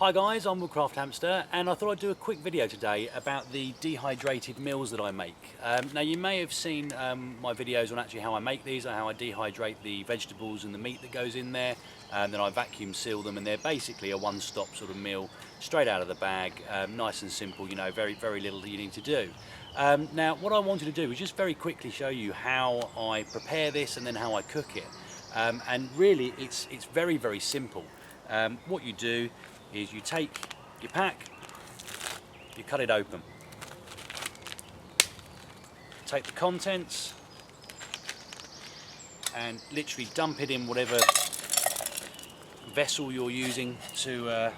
Hi guys, I'm Woodcraft Hamster, and I thought I'd do a quick video today about the dehydrated meals that I make. Now you may have seen my videos on actually how I make these, and how I dehydrate the vegetables and the meat that goes in there, and then I vacuum seal them, and they're basically a one-stop sort of meal, straight out of the bag, nice and simple, you know, very little that you need to do. Now what I wanted to do was just very quickly show you how I prepare this and then how I cook it. And really it's very simple. What you do is you take your pack, you cut it open, take the contents and literally dump it in whatever vessel you're using to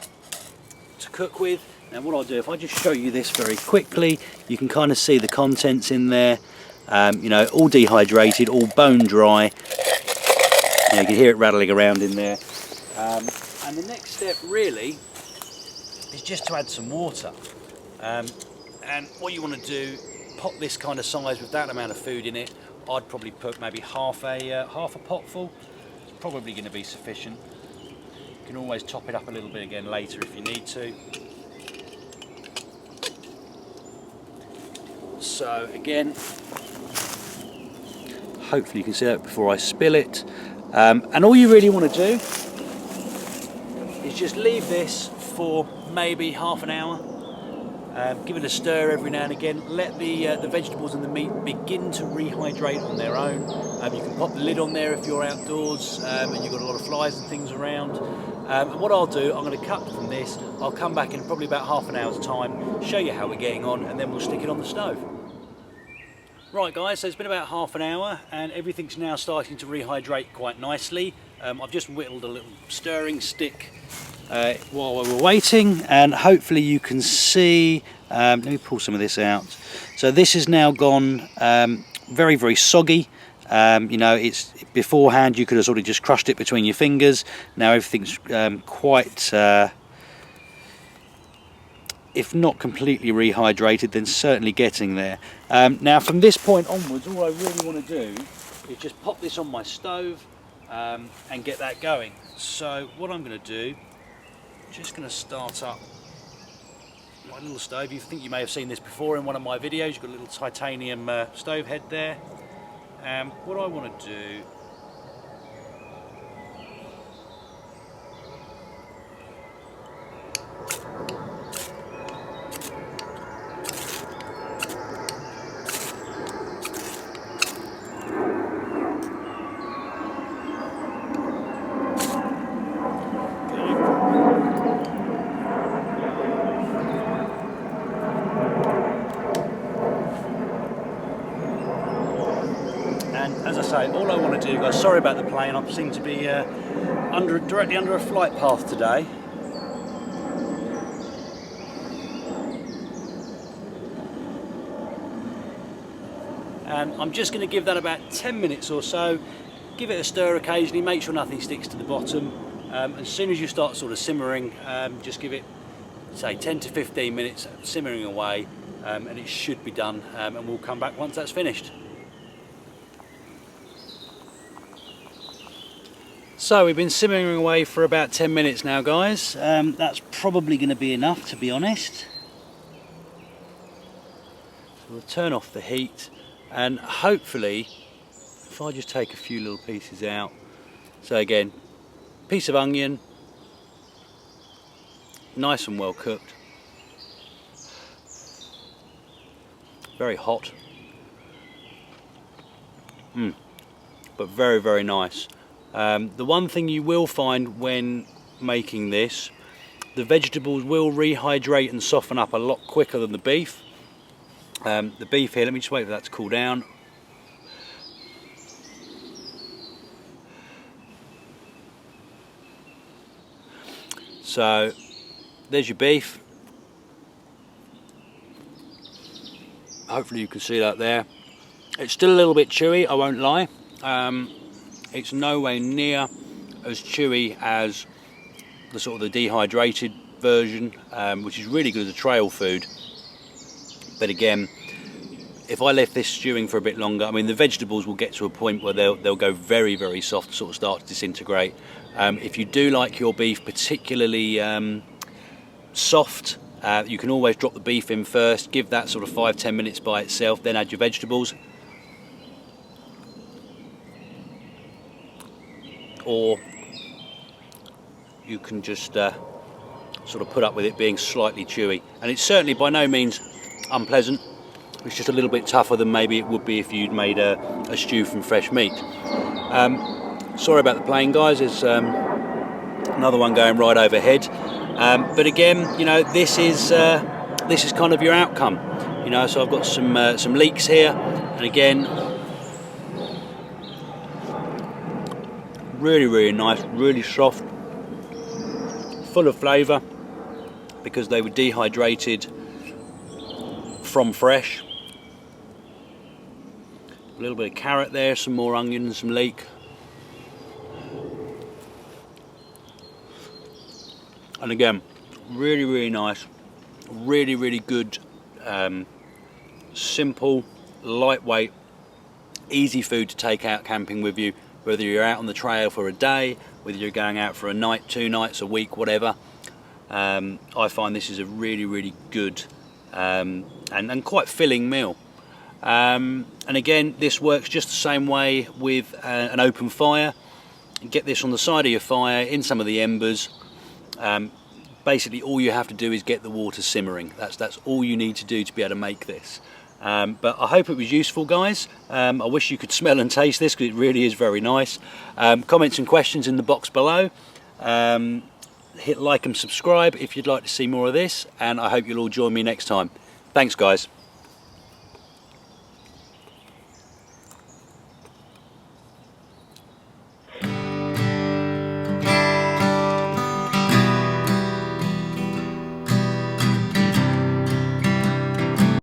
cook with. Now what I'll do, if I just show you this very quickly, you can kind of see the contents in there, you know, all dehydrated, all bone dry. You know, you can hear it rattling around in there. And the next step really is just to add some water. And what you want to do, pot this kind of size with that amount of food in it, I'd probably put maybe half a pot full. It's probably going to be sufficient. You can always top it up a little bit again later if you need to. So again, hopefully you can see that before I spill it. And all you really want to do is just leave this for maybe half an hour. Give it a stir every now and again. Let the vegetables and the meat begin to rehydrate on their own. You can pop the lid on there if you're outdoors and you've got a lot of flies and things around. And what I'll do, I'm going to cut from this. I'll come back in probably about half an hour's time, show you how we're getting on, and then we'll stick it on the stove. Right guys, so it's been about half an hour and everything's now starting to rehydrate quite nicely. I've just whittled a little stirring stick while we were waiting, and hopefully you can see, let me pull some of this out. So this has now gone very soggy. You know, it's beforehand you could have sort of just crushed it between your fingers. Now everything's quite if not completely rehydrated, then certainly getting there. Now from this point onwards, all I really want to do is just pop this on my stove and get that going. So what I'm going to do, just going to start up my little stove. You think you may have seen this before in one of my videos. You've got a little titanium stove head there. What I want to do, and as I say, all I want to do, guys, sorry about the plane, I seem to be directly under a flight path today. And I'm just going to give that about 10 minutes or so, give it a stir occasionally, make sure nothing sticks to the bottom. As soon as you start sort of simmering, just give it, say, 10 to 15 minutes simmering away, and it should be done, and we'll come back once that's finished. So we've been simmering away for about 10 minutes now, guys. That's probably going to be enough, to be honest. So we'll turn off the heat, and hopefully, if I just take a few little pieces out. So again, piece of onion, nice and well cooked. Very hot. But very nice. The one thing you will find when making this, the vegetables will rehydrate and soften up a lot quicker than the beef. The beef here, let me just wait for that to cool down. So there's your beef. Hopefully you can see that there. It's still a little bit chewy, I won't lie. It's nowhere near as chewy as the sort of the dehydrated version, which is really good as a trail food. But again, if I left this stewing for a bit longer, I mean the vegetables will get to a point where they'll go very soft, sort of start to disintegrate. If you do like your beef particularly soft, you can always drop the beef in first, give that sort of 5-10 minutes by itself, then add your vegetables. Or you can just sort of put up with it being slightly chewy, and it's certainly by no means unpleasant. It's just a little bit tougher than maybe it would be if you'd made a stew from fresh meat. Sorry about the plane, guys. There's another one going right overhead. But again, you know, this is kind of your outcome. You know, so I've got some leeks here, and again, really nice, really soft, full of flavour because they were dehydrated from fresh. A little bit of carrot there, some more onion, some leek. And again, really nice, really good, simple, lightweight, easy food to take out camping with you, whether you're out on the trail for a day, whether you're going out for a night, 2 nights, a week, whatever. I find this is a really good and quite filling meal. And again, this works just the same way with an open fire. Get this on the side of your fire, in some of the embers. Basically all you have to do is get the water simmering. That's all you need to do to be able to make this. But I hope it was useful, guys. I wish you could smell and taste this because it really is very nice. Comments and questions in the box below. Hit like and subscribe if you'd like to see more of this, and I hope you'll all join me next time. Thanks, guys.